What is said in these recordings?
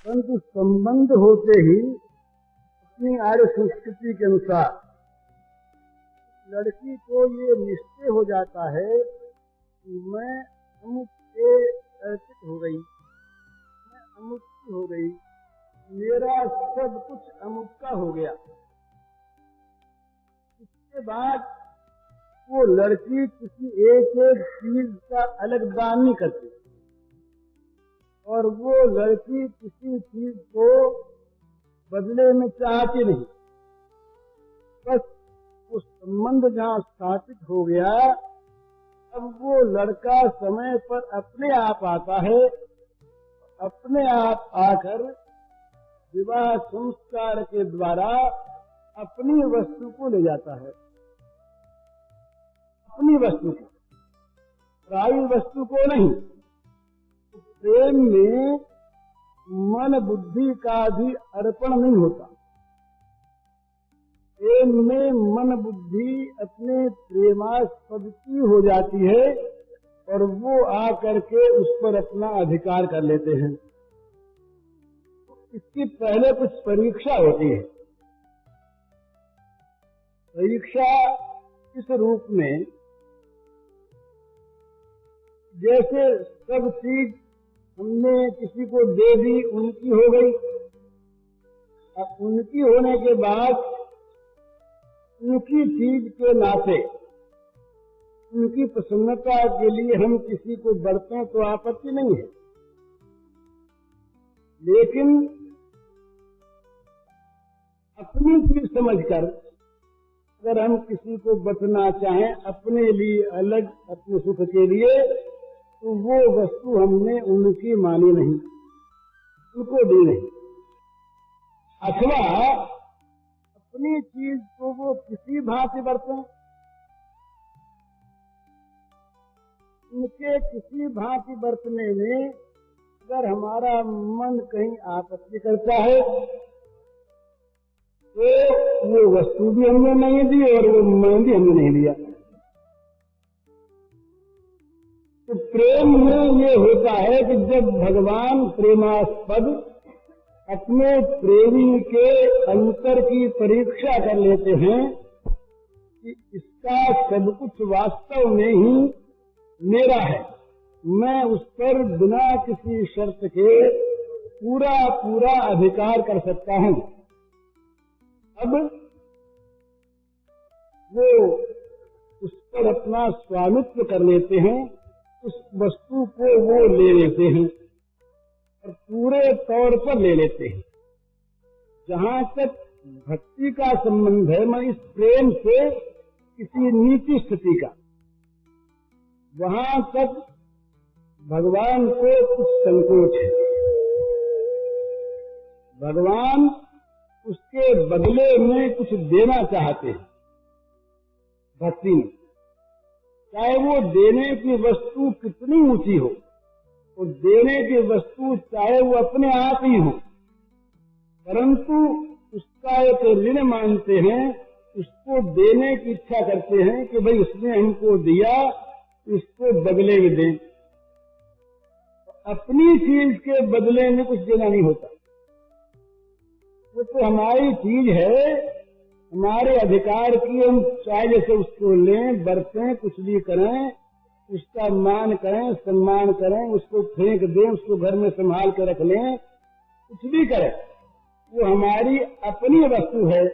परंतु संबंध होते ही अपनी आर्य संस्कृति के अनुसार लड़की को ये निश्चय हो जाता है कि मैं अमुक के अर्पित हो गई, मैं अमुक की हो गई, मेरा सब कुछ अमुक का हो गया। इसके बाद वो लड़की किसी एक एक चीज का अलग दान नहीं करती और वो लड़की किसी चीज को बदले में चाहती नहीं। बस वो संबंध जहाँ स्थापित हो गया, अब वो लड़का समय पर अपने आप आता है, अपने आप आकर विवाह संस्कार के द्वारा अपनी वस्तु को ले जाता है, अपनी वस्तु को, पराई वस्तु को नहीं। प्रेम में मन बुद्धि का भी अर्पण नहीं होता। प्रेम में मन बुद्धि अपने प्रेमास्पद की हो जाती है और वो आकर के उस पर अपना अधिकार कर लेते हैं। इसकी पहले कुछ परीक्षा होती है। परीक्षा इस रूप में, जैसे सब चीज हमने किसी को दे दी, उनकी हो गई। अब उनकी होने के बाद उनकी चीज के नाते, उनकी प्रसन्नता के लिए हम किसी को बरतें तो आपत्ति नहीं है, लेकिन अपनी चीज समझकर अगर हम किसी को बचना चाहें अपने लिए अलग, अपने सुख के लिए, तो वो वस्तु हमने उनकी मानी नहीं, उनको दी नहीं। अथवा अपनी चीज को वो किसी भांति बरतें, उनके किसी भांति बरतने में अगर हमारा मन कहीं आपत्ति करता है तो वो वस्तु भी हमने नहीं दी और वो मन भी हमने नहीं दिया। तो प्रेम में ये होता है कि जब भगवान प्रेमास्पद अपने प्रेमी के अंतर की परीक्षा कर लेते हैं कि इसका सब कुछ वास्तव में ही मेरा है, मैं उस पर बिना किसी शर्त के पूरा पूरा अधिकार कर सकता हूं, अब वो उस पर अपना स्वामित्व कर लेते हैं, उस वस्तु को वो ले लेते हैं और पूरे तौर पर ले लेते हैं। जहां तक भक्ति का संबंध है, मैं इस प्रेम से किसी नीची स्थिति का, वहां तक भगवान को कुछ संकोच है। भगवान उसके बदले में कुछ देना चाहते हैं भक्ति में, चाहे वो देने की वस्तु कितनी ऊंची हो, और देने की वस्तु चाहे वो अपने आप ही हो, परंतु उसका एक ऋण मानते हैं, उसको देने की इच्छा करते हैं कि भाई उसने हमको दिया, इसको बदले में दें। अपनी चीज के बदले में कुछ देना नहीं होता। वो तो हमारी चीज है, हमारे अधिकार की, हम चाहे जैसे उसको लें, बरतें, कुछ भी करें, उसका मान करें, सम्मान करें, उसको फेंक दें, उसको घर में संभाल कर रख लें, कुछ भी करें, वो हमारी अपनी वस्तु है।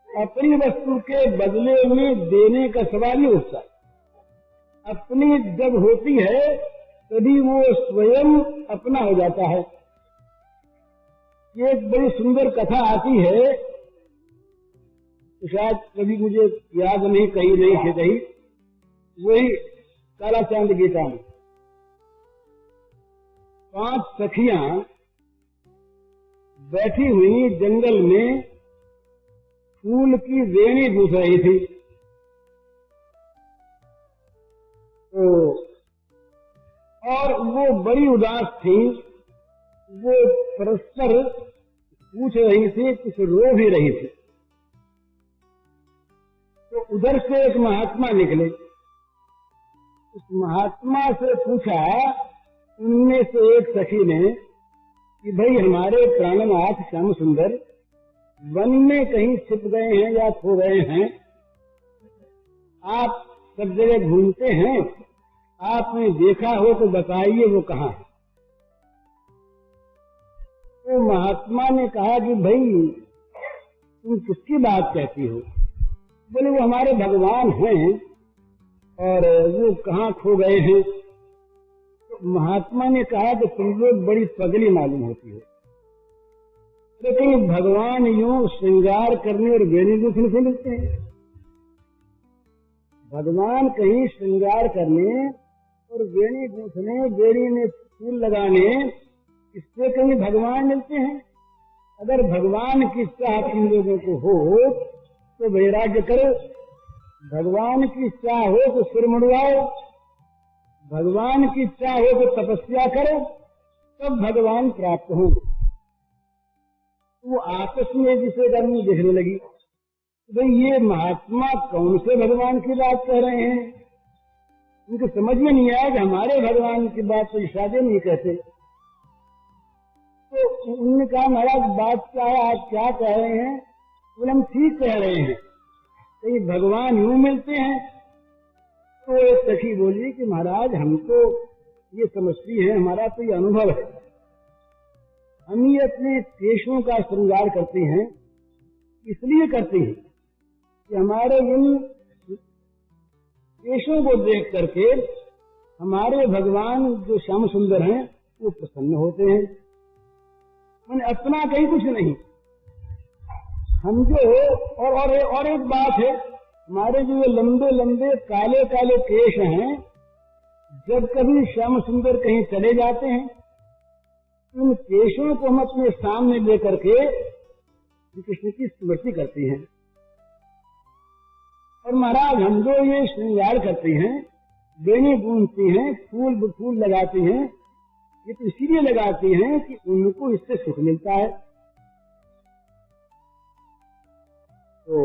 अपनी वस्तु के बदले में देने का सवाल नहीं उठता। अपनी जब होती है तभी वो स्वयं अपना हो जाता है। एक बड़ी सुंदर कथा आती है, शायद कभी मुझे याद नहीं, कहीं नहीं है कहीं, वही काला चांद गीता में 5 सखियां बैठी हुई जंगल में फूल की वेणी गूंथ रही थी। तो और वो बड़ी उदास थी, वो परस्पर पूछ रही थी, कुछ रो भी रही थी। तो उधर से एक महात्मा निकले, उस महात्मा से पूछा, उनमें से एक सखी ने कि भाई हमारे प्राणनाथ श्याम सुंदर वन में कहीं छिप गए हैं या खो गए हैं, आप सब जगह घूमते हैं, आपने देखा हो तो बताइए वो कहाँ है। तो महात्मा ने कहा कि भाई तुम किसकी बात कहती हो? बोले वो हमारे भगवान हैं और वो कहाँ खो गए हैं। तो महात्मा ने कहा कि तुम लोग बड़ी पगली मालूम होती हो। तो कहीं भगवान यूं श्रृंगार करने और वेणी गूंथने से मिलते हैं? भगवान कहीं श्रृंगार करने और वेणी गूंथने, वेणी में फूल लगाने, इससे कहीं भगवान मिलते हैं? अगर भगवान की चाह तुम लोगों को हो तो वैराग्य करो, भगवान की चाह हो तो सिर मुड़वाओ, भगवान की चाह हो तो तपस्या करो, तब भगवान प्राप्त हो। वो आपस में जिसे करनी देखने लगी, भाई ये महात्मा कौन से भगवान की बात कह रहे हैं? उनको समझ में नहीं आया कि हमारे भगवान की बात तो इशारे नहीं कहते। तो उन्होंने कहा महाराज बात क्या है, आप क्या कह रहे हैं? बोले हम ठीक कह रहे हैं, कहीं भगवान यूं मिलते हैं? तो एक सखी बोली कि महाराज हम तो ये समझती है, हमारा तो ये अनुभव है, हम ये अपने केशों का श्रृंगार करते हैं, इसलिए करते हैं कि हमारे इन केशों को देख करके हमारे भगवान जो श्याम सुंदर हैं वो प्रसन्न होते हैं। मैंने अपना कहीं कुछ नहीं। हम जो और एक बात है, हमारे जो ये लंबे लंबे काले काले केश हैं, जब कभी श्याम सुंदर कहीं चले जाते हैं, उन केशों को हम अपने सामने लेकर के कृष्ण की स्मृति करते हैं। और महाराज हम जो ये श्रृंगार करते हैं, वेणी गूंथती हैं, फूल लगाती हैं, ये तो इसीलिए लगाती हैं कि उनको इससे सुख मिलता है। तो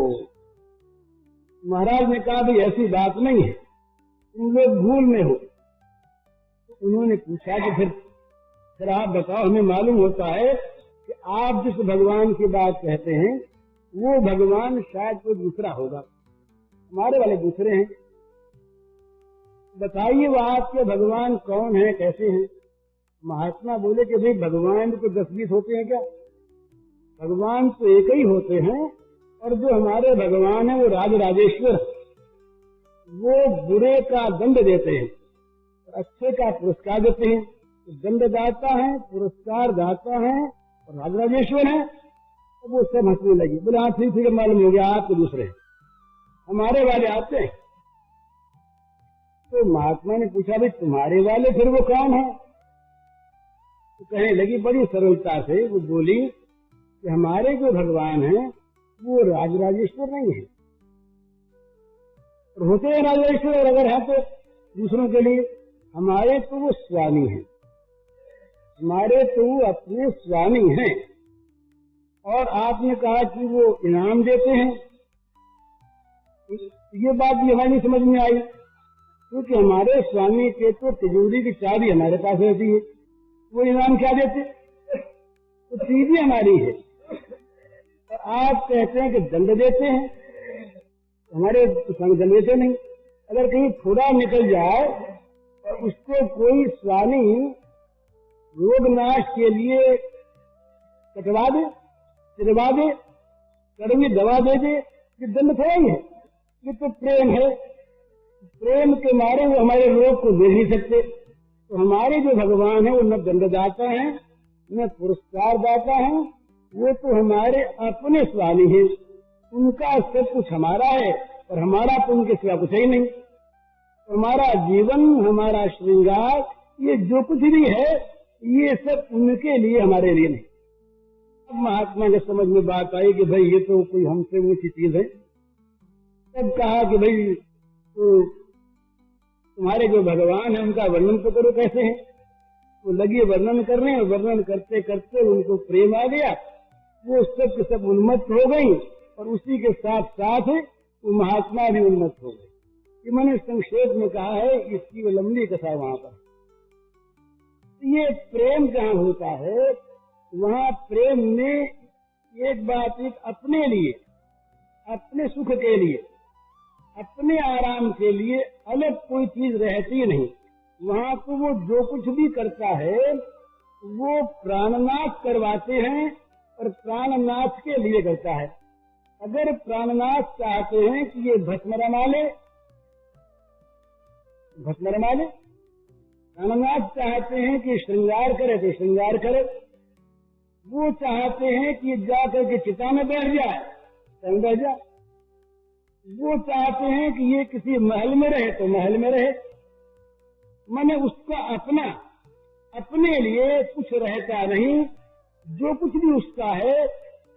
महाराज ने कहा भाई ऐसी बात नहीं है, तुम लोग भूल में हो। तो उन्होंने पूछा कि फिर आप बताओ, हमें मालूम होता है कि आप जिस भगवान की बात कहते हैं वो भगवान शायद कोई दूसरा होगा, हमारे वाले दूसरे हैं, बताइए वो आपके भगवान कौन है, कैसे हैं? महात्मा बोले कि भाई भगवान तो 10-20 होते हैं क्या? भगवान तो एक ही होते हैं, और जो हमारे भगवान है वो राजराजेश्वर, वो बुरे का दंड देते हैं और अच्छे का पुरस्कार देते हैं। तो दंड दाता है, पुरस्कार दाता है और राजराजेश्वर है। तो वो सब हंसने लगी, बोले हाँ ठीक है, मालूम हो गया आपके दूसरे हैं, हमारे वाले आते हैं। तो महात्मा ने पूछा भाई तुम्हारे वाले फिर वो कौन है? तो कहने लगी बड़ी सरलता से, वो बोली कि हमारे जो भगवान हैं वो राजराजेश्वर नहीं है, और होते हैं राजराजेश्वर, और अगर है तो दूसरों के लिए। हमारे तो वो स्वामी हैं, हमारे तो वो अपने स्वामी हैं। और आपने कहा कि वो इनाम देते हैं, ये बात भी हमारी समझ में आई, क्योंकि हमारे स्वामी के तो तिजोरी की चाबी हमारे पास रहती है, वो इनाम क्या देते? तो चीज हमारी है। और आप कहते हैं कि दंड देते हैं, हमारे संग दंड देते नहीं। अगर कहीं थोड़ा निकल जाए और उसको कोई स्वामी रोग नाश के लिए कटवा दे, चिरवा दे, कड़वी दवा दे दे, ये दंड थोड़ा ही है, ये तो प्रेम है। प्रेम के मारे वो हमारे रोग को दे नहीं सकते। तो हमारे जो भगवान है वो न दंडदाता है न पुरस्कार दाता है, वो तो हमारे अपने स्वामी हैं, उनका सब कुछ हमारा है और हमारा तो उनके सिवा कुछ ही नहीं। हमारा जीवन, हमारा श्रृंगार, ये जो कुछ भी है ये सब उनके लिए, हमारे लिए नहीं। अब महात्मा के समझ में बात आई कि भाई ये तो कोई हमसे ऊंची चीज है। तब कहा कि भाई तो तुम्हारे जो भगवान है उनका वर्णन तो करो कैसे है। वो लगे वर्णन करने, और वर्णन करते करते उनको प्रेम आ गया, वो सब के सब उन्मत्त हो गई, और उसी के साथ साथ वो महात्मा भी उन्मत्त हो गए। ये मैंने संक्षेप में कहा है, इसकी वो लंबी कथा वहां पर। ये प्रेम जहाँ होता है वहाँ प्रेम में एक बात, एक अपने लिए, अपने सुख के लिए, अपने आराम के लिए अलग कोई चीज रहती नहीं। वहाँ तो वो जो कुछ भी करता है वो प्राणनाथ करवाते हैं और प्राणनाथ के लिए करता है। अगर प्राणनाथ चाहते हैं कि ये भस्म रमा ले, भस्म रमा ले, प्राणनाथ चाहते हैं कि श्रृंगार करे तो श्रृंगार करे, वो चाहते हैं कि जाकर के चिता में बैठ जाए तो बैठ जाए, वो चाहते हैं कि ये किसी महल में रहे तो महल में रहे। माने उसका अपना, अपने लिए कुछ रहता नहीं। जो कुछ भी उसका है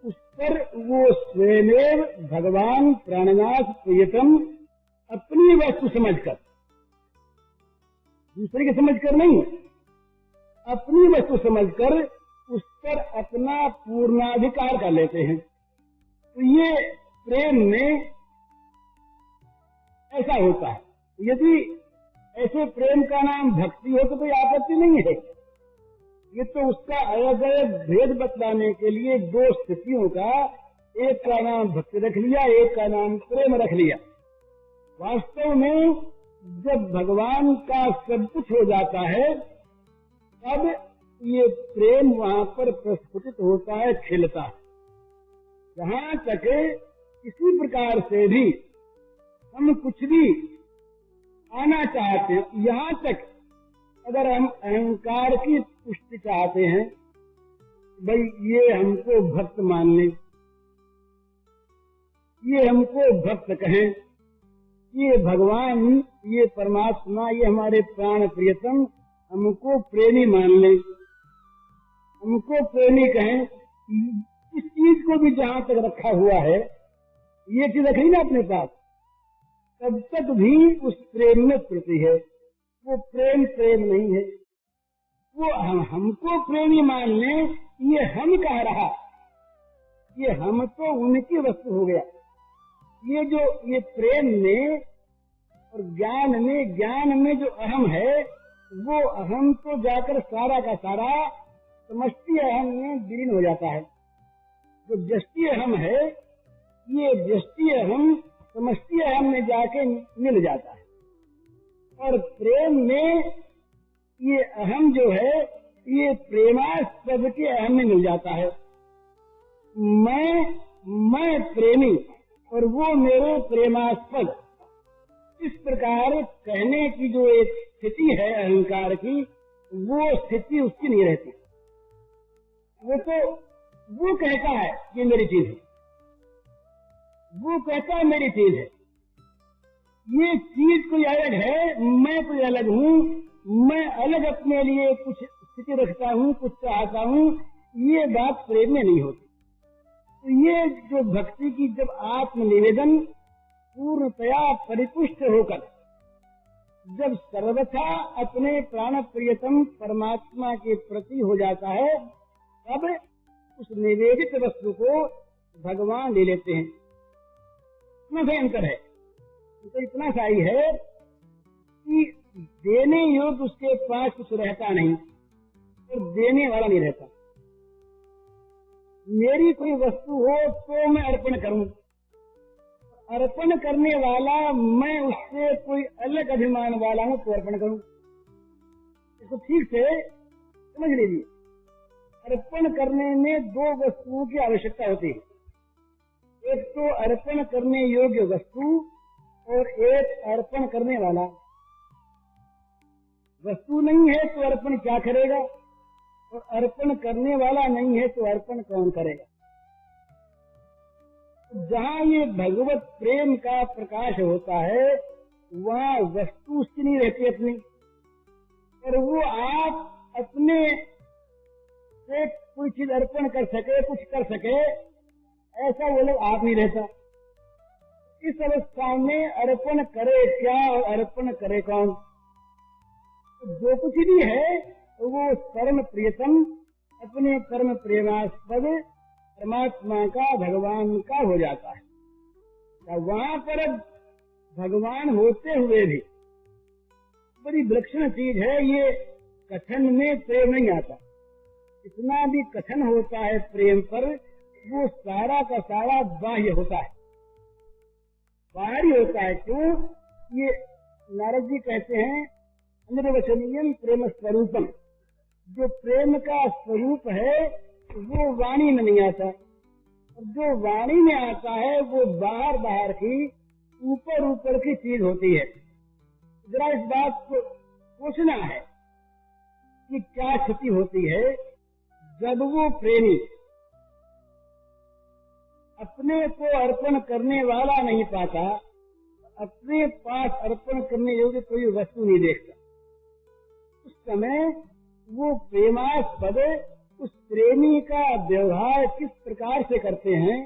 उस पर वो स्वयं भगवान प्राणनाथ प्रियतम अपनी वस्तु समझकर, दूसरे की समझकर नहीं, अपनी वस्तु समझकर उस पर अपना पूर्णाधिकार कर लेते हैं। तो ये प्रेम में ऐसा होता है। यदि ऐसे प्रेम का नाम भक्ति हो तो कोई आपत्ति नहीं है। ये तो उसका अलग अलग भेद बतलाने के लिए दो स्थितियों का, एक का नाम भक्ति रख लिया, एक का नाम प्रेम रख लिया। वास्तव में जब भगवान का सब कुछ हो जाता है तब ये प्रेम वहां पर प्रस्फुटित होता है, खिलता है। जहां तक किसी प्रकार से भी हम कुछ भी आना चाहते हैं, यहाँ तक अगर हम अहंकार की पुष्टि चाहते हैं, भाई ये हमको भक्त मान ले, ये हमको भक्त कहें, ये भगवान, ये परमात्मा, ये हमारे प्राण प्रियतम हमको प्रेमी मान ले, हमको प्रेमी कहें, इस चीज को भी जहां तक रखा हुआ है, ये चीज रखी ना अपने पास, तब तक भी उस प्रेम में त्रुटि है। वो प्रेम प्रेम नहीं है। वो हमको प्रेमी मान ले, ये हम कह रहा, ये हम तो उनकी वस्तु हो गया। ये जो ये प्रेम में और ज्ञान में जो अहम है, वो अहम तो जाकर सारा का सारा समष्टि अहम में विलीन हो जाता है। जो व्यष्टि अहम है, ये व्यष्टि अहम समष्टि अहम में जाके मिल जाता है। और प्रेम में ये अहम जो है, ये प्रेमास्पद के अहम में मिल जाता है। मैं प्रेमी और वो मेरे प्रेमास्पद, इस प्रकार कहने की जो एक स्थिति है अहंकार की, वो स्थिति उसकी नहीं रहती। वो कहता है ये मेरी चीज है, वो कहता है मेरी चीज है। ये चीज कोई अलग है, मैं कोई अलग हूँ, मैं अलग अपने लिए कुछ स्थिति रखता हूँ, कुछ चाहता हूँ, ये बात प्रेम में नहीं होती। तो ये जो भक्ति की जब आत्मनिवेदन पूर्णतया परिपुष्ट होकर जब सर्वथा अपने प्राण प्रियतम परमात्मा के प्रति हो जाता है, तब उस निवेदित वस्तु को भगवान ले लेते हैं। इतना भयंकर है, तो इतना सही है कि देने योग्य उसके पास कुछ रहता नहीं और देने वाला नहीं रहता। मेरी कोई वस्तु हो तो मैं अर्पण करूं, अर्पण करने वाला मैं उससे कोई अलग अभिमान वाला हूं तो अर्पण करूं। इसको ठीक से समझ लीजिए। अर्पण करने में दो वस्तुओं की आवश्यकता होती है। एक तो अर्पण करने योग्य वस्तु और एक अर्पण करने वाला। वस्तु नहीं है तो अर्पण क्या करेगा, और अर्पण करने वाला नहीं है तो अर्पण कौन करेगा। जहाँ ये भगवत प्रेम का प्रकाश होता है, वहाँ वस्तु उसकी नहीं रहती अपनी, और वो आप अपने से कोई चीज अर्पण कर सके, कुछ कर सके, ऐसा वो लोग आप नहीं रहता। इस अवस्था में अर्पण करे क्या और अर्पण करे कौन। तो जो कुछ भी है वो परम प्रियतम अपने परम प्रेमास्पद परमात्मा का, भगवान का हो जाता है। तो वहां पर भगवान होते हुए भी बड़ी विलक्षण चीज है। ये कथन में प्रेम नहीं आता, इतना भी कथन होता है प्रेम पर, वो सारा का सारा बाह्य होता है, बाहरी होता है। क्यों? ये नारद जी कहते हैं अनिर्वचनीयम प्रेम स्वरूपम, जो प्रेम का स्वरूप है वो वाणी में नहीं आता, और जो वाणी में आता है वो बाहर बाहर की ऊपर ऊपर की चीज होती है। जरा इस बात को सोचना है कि क्या स्थिति होती है जब वो प्रेमी अपने को अर्पण करने वाला नहीं पाता, अपने पास अर्पण करने योग्य कोई वस्तु नहीं देखता। उस समय वो प्रेमास्पद उस प्रेमी का व्यवहार किस प्रकार से करते हैं,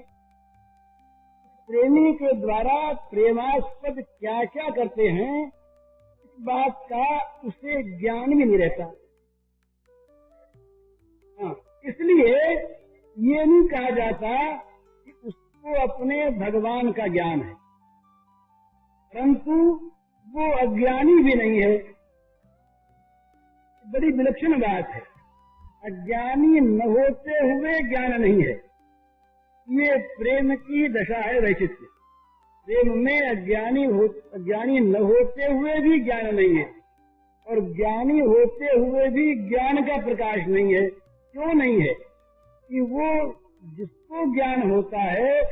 प्रेमी के द्वारा प्रेमास्पद क्या क्या करते हैं, इस बात का उसे ज्ञान भी नहीं रहता। इसलिए ये नहीं कहा जाता कि उसको अपने भगवान का ज्ञान है, परंतु वो अज्ञानी भी नहीं है। बड़ी विलक्षण बात है, अज्ञानी न होते हुए ज्ञान नहीं है। ये प्रेम की दशा है वैचित्र्य। प्रेम में अज्ञानी न होते हुए भी ज्ञान नहीं है, और ज्ञानी होते हुए भी ज्ञान का प्रकाश नहीं है। क्यों नहीं है? कि वो जिसको ज्ञान होता है,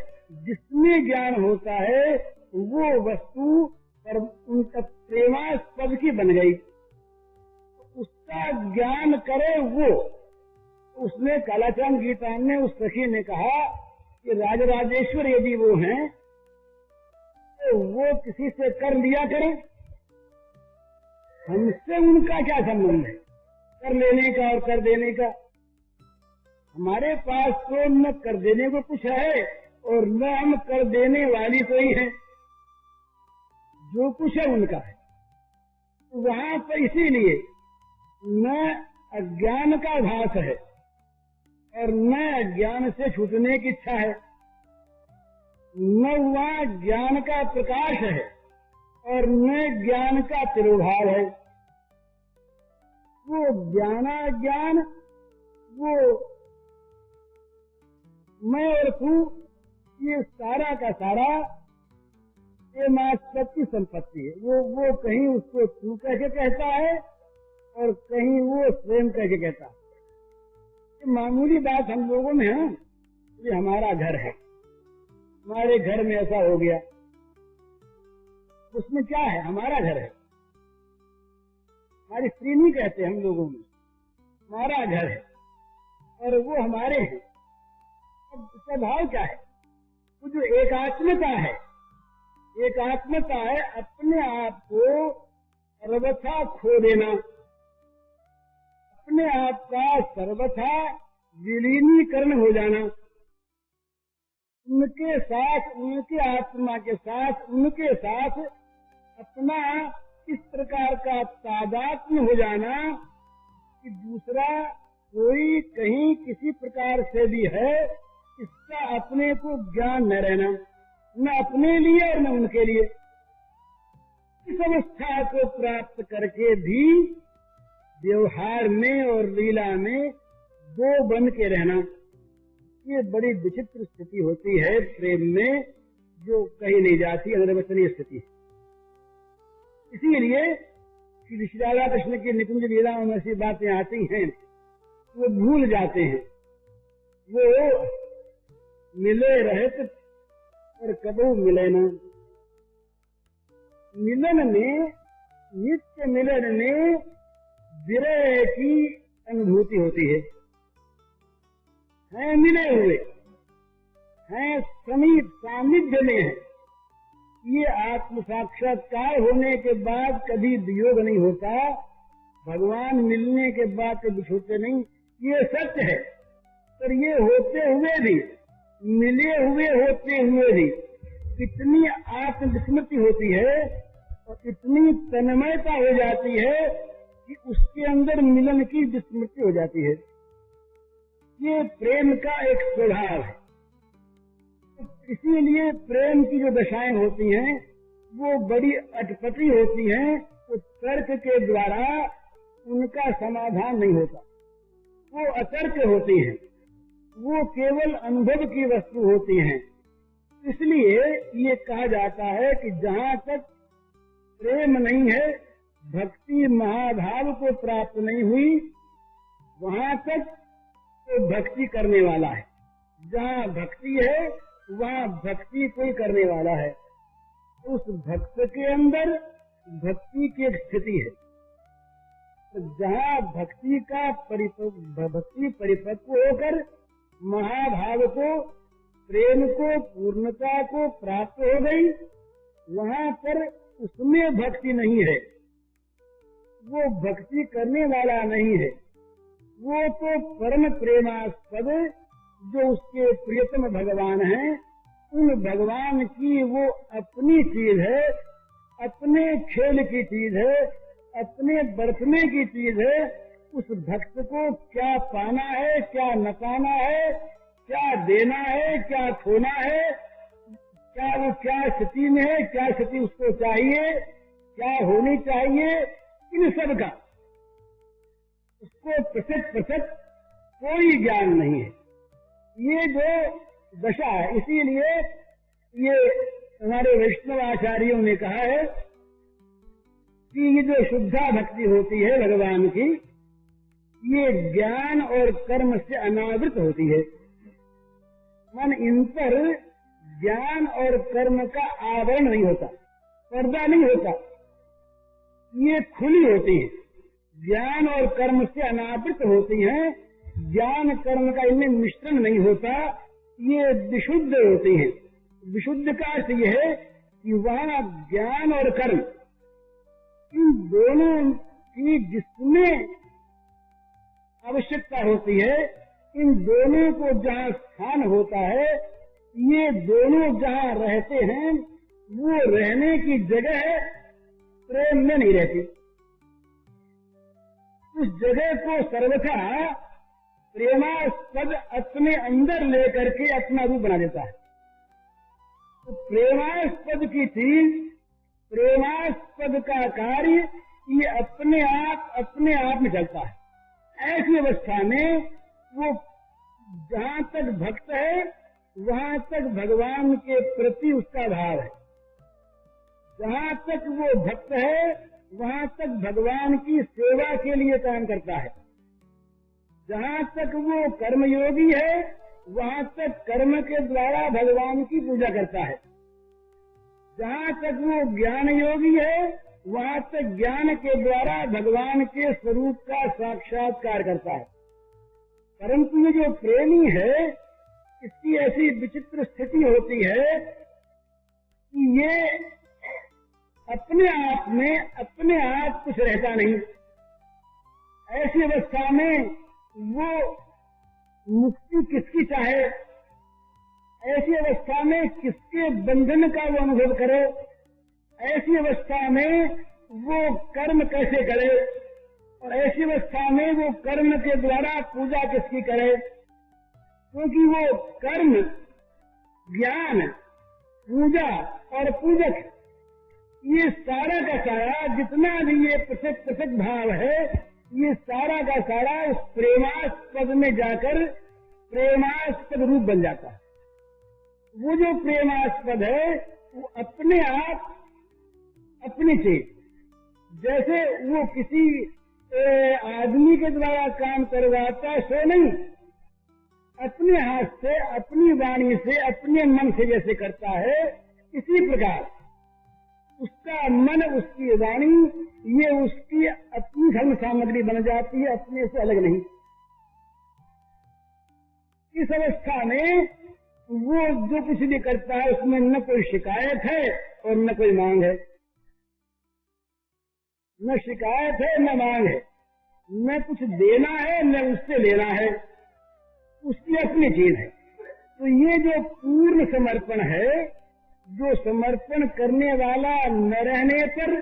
जिसमें ज्ञान होता है, वो वस्तु पर उनका प्रेमास्पद की बन गई, उसका ज्ञान करे वो। उसने कालाचान गीता में उस सखी ने कहा कि राजराजेश्वर यदि वो हैं तो वो किसी से कर लिया करें, हमसे उनका क्या संबंध है कर लेने का और कर देने का। हमारे पास तो न कर देने को कुछ है और न हम कर देने वाली कोई है, जो कुछ है उनका है। वहां पर इसीलिए न अज्ञान का भास है और न अज्ञान से छूटने की इच्छा है, न वहां ज्ञान का प्रकाश है और न ज्ञान का तिरोभाव है। वो ज्ञानाज्ञान, वो मैं और तू, ये सारा का सारा प्रेमास्पद की संपत्ति है। वो कहीं उसको तू कह के कहता है और कहीं वो स्वयं कह के कहता है। ये मामूली बात हम लोगों में है। ये हमारा घर है, हमारे घर में ऐसा हो गया, उसमें क्या है? हमारा घर है। हमारी स्त्री नहीं कहते हम लोगों में, हमारा घर है और वो हमारे हैं। अब इसका भाव क्या है? वो जो एकात्मता है, एकात्मता है अपने आप को सर्वथा खो देना, अपने आप का सर्वथा विलीनीकरण हो जाना, उनके साथ, उनके आत्मा के साथ, उनके साथ अपना इस प्रकार का तादात्म्य हो जाना कि दूसरा कोई कहीं किसी प्रकार से भी है, इसका अपने को ज्ञान न रहना, न अपने लिए और न उनके लिए। इस अवस्था को प्राप्त करके भी व्यवहार में और लीला में दो बन के रहना, ये बड़ी विचित्र स्थिति होती है प्रेम में, जो कही नहीं जाती, अनिर्वचनीय स्थिति। इसीलिए श्री राधा कृष्ण की निकुंज लीलाओं में ऐसी बातें आती हैं, वो भूल जाते हैं। वो मिले रहत और कबू मिले न, मिलन में, नित्य मिलन में विरह की अनुभूति होती है। हैं मिले हुए, हैं समीप सानिध्य में है। ये आत्म साक्षात्कार होने के बाद कभी वियोग नहीं होता, भगवान मिलने के बाद कभी छूटते नहीं, ये सत्य है। पर ये होते हुए भी, मिले हुए होते हुए भी इतनी आत्मविस्मृति होती है और इतनी तन्मयता हो जाती है कि उसके अंदर मिलन की विस्मृति हो जाती है। ये प्रेम का एक स्वभाव है। इसीलिए प्रेम की जो दशाएं होती हैं वो बड़ी अटपटी होती हैं, तो तर्क के द्वारा उनका समाधान नहीं होता। वो अतर्क होती हैं, वो केवल अनुभव की वस्तु होती हैं। इसलिए ये कहा जाता है कि जहाँ तक प्रेम नहीं है, भक्ति महाभाव को प्राप्त नहीं हुई, वहाँ तक तो भक्ति करने वाला है। जहाँ भक्ति है वहाँ भक्ति कोई करने वाला है। उस भक्त के अंदर भक्ति की एक स्थिति है। तो जहाँ भक्ति परिपक्व होकर महाभाव को, प्रेम को, पूर्णता को प्राप्त हो गई, वहाँ पर उसमें भक्ति नहीं है, वो भक्ति करने वाला नहीं है। वो तो परम प्रेमास्पद जो उसके प्रियतम भगवान हैं, उन भगवान की वो अपनी चीज है, अपने खेल की चीज है, अपने बरतने की चीज है। उस भक्त को क्या पाना है, क्या न पाना है, क्या देना है, क्या खोना है, क्या वो क्या स्थिति में है, क्या स्थिति उसको चाहिए, क्या होनी चाहिए, इन सब का उसको प्रतिशत कोई ज्ञान नहीं है। ये जो दशा है, इसीलिए ये हमारे वैष्णव आचार्यों ने कहा है कि ये जो शुद्धा भक्ति होती है भगवान की, ये ज्ञान और कर्म से अनावृत होती है। मन इन पर ज्ञान और कर्म का आवरण नहीं होता, पर्दा नहीं होता, ये खुली होती है। ज्ञान और कर्म से अनावृत होती हैं, ज्ञान कर्म का इनमें मिश्रण नहीं होता, ये विशुद्ध होती हैं। विशुद्ध का अर्थ यह है कि वहाँ ज्ञान और कर्म इन दोनों की जिसमें आवश्यकता होती है, इन दोनों को जहाँ स्थान होता है, ये दोनों जहाँ रहते हैं, वो रहने की जगह प्रेम में नहीं रहती। उस जगह को सर्वथा प्रेमास्पद अपने अंदर लेकर के अपना रूप बना देता है। तो प्रेमास्पद की चीज, प्रेमास्पद का कार्य, ये अपने आप में चलता है। ऐसी अवस्था में वो जहाँ तक भक्त है, वहाँ तक भगवान के प्रति उसका भाव है। जहाँ तक वो भक्त है, वहाँ तक भगवान की सेवा के लिए काम करता है। जहाँ तक वो कर्मयोगी है, वहाँ तक कर्म के द्वारा भगवान की पूजा करता है। जहाँ तक वो ज्ञान योगी है, वहाँ तक ज्ञान के द्वारा भगवान के स्वरूप का साक्षात्कार करता है। परंतु ये जो प्रेमी है, इसकी ऐसी विचित्र स्थिति होती है कि ये अपने आप में अपने आप कुछ रहता नहीं। ऐसी अवस्था में वो मुक्ति किसकी चाहे, ऐसी अवस्था में किसके बंधन का वो अनुभव करे, ऐसी अवस्था में वो कर्म कैसे करे, और ऐसी अवस्था में वो कर्म के द्वारा पूजा किसकी करे। क्योंकि वो कर्म, ज्ञान, पूजा और पूजक, ये सारा का सारा जितना भी ये पृथक भाव है, ये सारा का सारा उस प्रेमास्पद में जाकर प्रेमास्पद रूप बन जाता है। वो जो प्रेमास्पद है, वो अपने आप अपनी चीज, जैसे वो किसी आदमी के द्वारा काम करवाता है, सो नहीं, अपने हाथ से, अपनी वाणी से, अपने मन से जैसे करता है, इसी प्रकार उसका मन, उसकी वाणी, ये उसकी अपनी धर्म सामग्री बन जाती है, अपने से अलग नहीं। इस अवस्था में वो जो कुछ भी करता है, उसमें न कोई शिकायत है और न कोई मांग है। न शिकायत है, न मांग है, न कुछ देना है, न उससे लेना है, उसकी अपनी चीज है। तो ये जो पूर्ण समर्पण है, जो समर्पण करने वाला न रहने पर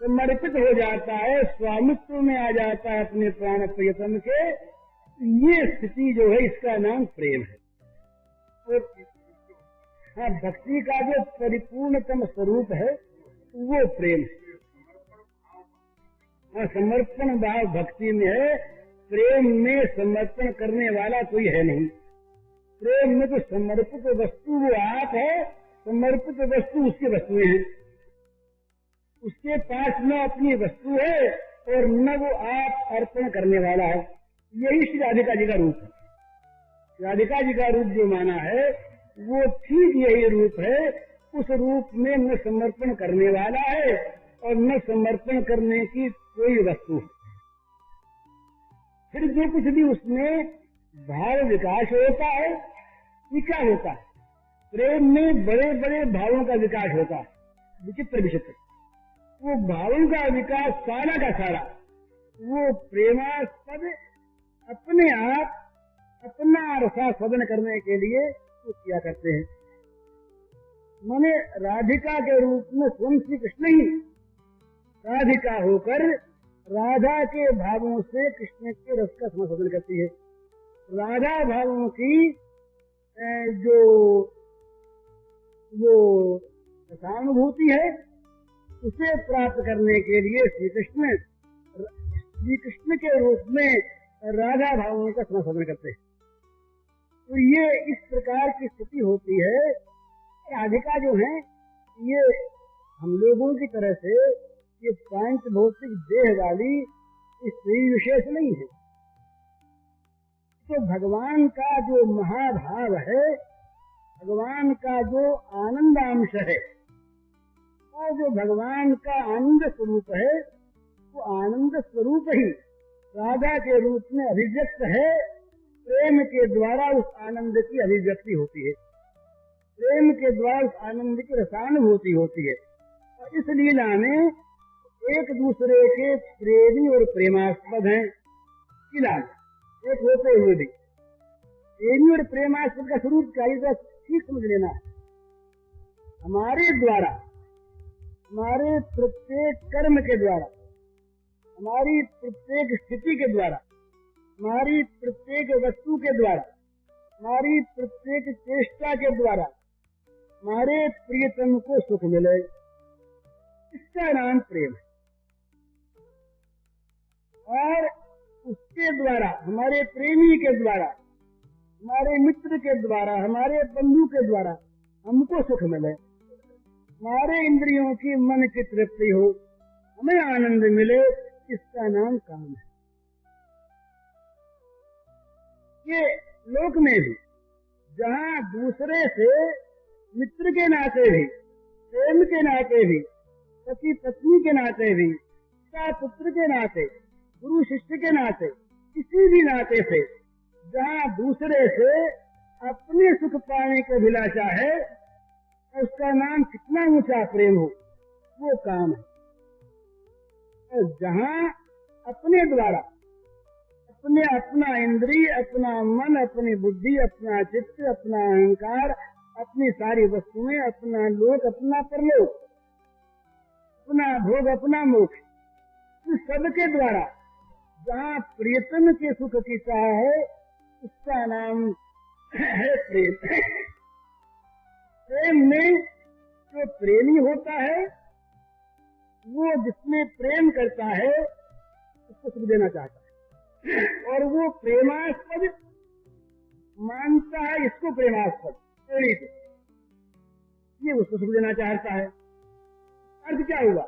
समर्पित हो जाता है, स्वामित्व में आ जाता है अपने प्राण प्रियतम के, ये स्थिति जो है, इसका नाम प्रेम है। और हाँ, भक्ति का जो परिपूर्णतम स्वरूप है वो प्रेम है। हाँ, समर्पण भाव भक्ति में है, प्रेम में समर्पण करने वाला कोई है नहीं। प्रेम में तो समर्पित वस्तु वो आप है, समर्पित वस्तु उसकी वस्तुएं हैं। उसके पास न अपनी वस्तु है और न वो आप अर्पण करने वाला है। यही श्री राधिका जी का रूप है। राधिका जी का रूप जो माना है वो ठीक यही रूप है। उस रूप में न समर्पण करने वाला है और न समर्पण करने की कोई वस्तु है। फिर जो कुछ भी उसमें भाव विकास होता है, क्या होता है? प्रेम में बड़े बड़े भावों का विकास होता है, विचित्र विचित्र। वो भावों का विकास सारा का सारा वो प्रेमास्पद अपने आप अपना रसास्वादन करने के लिए वो किया करते हैं। माने राधिका के रूप में स्वयं श्री कृष्ण ही राधिका होकर राधा के भावों से कृष्ण के रस का समास्वादन करती है। राधा भावों की जो रसानुभूति है उसे प्राप्त करने के लिए श्री कृष्ण के रूप में राधा भावों का समास्वादन करते हैं। तो ये इस प्रकार की स्थिति होती है। राधिका जो है ये हम लोगों की तरह से ये पांच भौतिक देह वाली स्त्री विशेष नहीं है। तो भगवान का जो महाभाव है, भगवान का जो आनंदांश है, वो जो भगवान का आनंद स्वरूप है, वो आनंद स्वरूप ही राधा के रूप में अभिव्यक्त है। प्रेम के द्वारा उस आनंद की अभिव्यक्ति होती है, प्रेम के द्वारा उस आनंद की रसानुभूति होती है। और इस लीला में एक दूसरे के प्रेमी और प्रेमास्पद हैं। लीला एक होते हुए भी प्रेमी और प्रेमास्पद का स्वरूप चाहिए, ठीक समझ लेना है। हमारे द्वारा, हमारे प्रत्येक कर्म के द्वारा, हमारी प्रत्येक स्थिति के द्वारा, हमारी प्रत्येक वस्तु के द्वारा, हमारी प्रत्येक चेष्टा के द्वारा हमारे प्रियतम को सुख मिले, इसका नाम प्रेम है। और उसके द्वारा, हमारे प्रेमी के द्वारा, हमारे मित्र के द्वारा, हमारे बंधु के द्वारा हमको सुख मिले, हमारे इंद्रियों की मन की तृप्ति हो, हमें आनंद मिले, इसका नाम काम है। ये लोक में भी जहाँ दूसरे से मित्र के नाते भी, प्रेम के नाते भी, पति पत्नी के नाते भी, पिता पुत्र के नाते, गुरु शिष्य के नाते, किसी भी नाते से जहाँ दूसरे से अपने सुख पाने की अभिलाषा है, उसका नाम कितना ऊंचा प्रेम हो, वो काम है। और जहाँ अपने द्वारा अपने अपना इंद्रिय, अपना मन, अपनी बुद्धि, अपना चित्त, अपना अहंकार, अपनी सारी वस्तुएं, अपना लोक, अपना परलोक, अपना भोग, अपना मोक्ष, इस सबके द्वारा जहाँ प्रियतम के सुख की चाह है, उसका नाम है प्रेम। प्रेम में जो प्रेमी होता है, वो जिसमें प्रेम करता है उसको सुख देना चाहता है, और वो प्रेमास्पद मानता है इसको प्रेमास्पद, ये उसको सुख देना चाहता है। अर्थ क्या हुआ?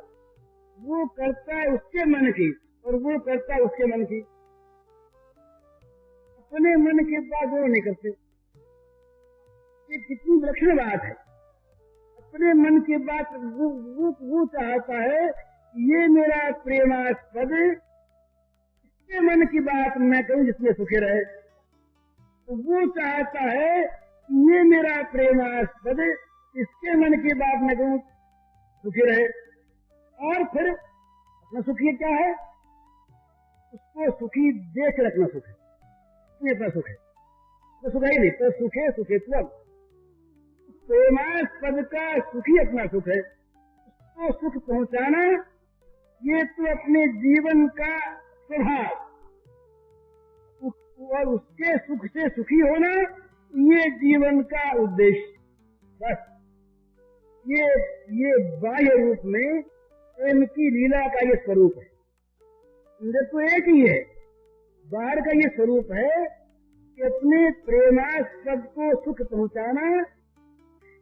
वो करता है उसके मन की और वो करता है उसके मन की। अपने मन की बात वो नहीं करते। ये कितनी विलक्षण बात है। अपने मन की बात वो चाहता है, ये मेरा प्रेमास्पद, इसके मन की बात मैं कहूँ जिसमें सुखी रहे। तो वो चाहता है ये मेरा प्रेमास्पद, इसके मन की बात मैं कहूँ सुखी रहे। और फिर अपना सुखी क्या है? उसको सुखी देख रखना सुख है, ये अपना सुख है। तो सुख ही नहीं, तो सुखे सुखे तुम। प्रेमास्पद का सुखी अपना सुख है, उसको सुख पहुंचाना ये तो अपने जीवन का स्वभाव, और उसके सुख से सुखी होना ये जीवन का उद्देश्य। बस ये बाह्य रूप में प्रेम की लीला का ये स्वरूप है। तो एक ही है, बाहर का ये स्वरूप है कि अपने प्रेमास्पद को सुख पहुंचाना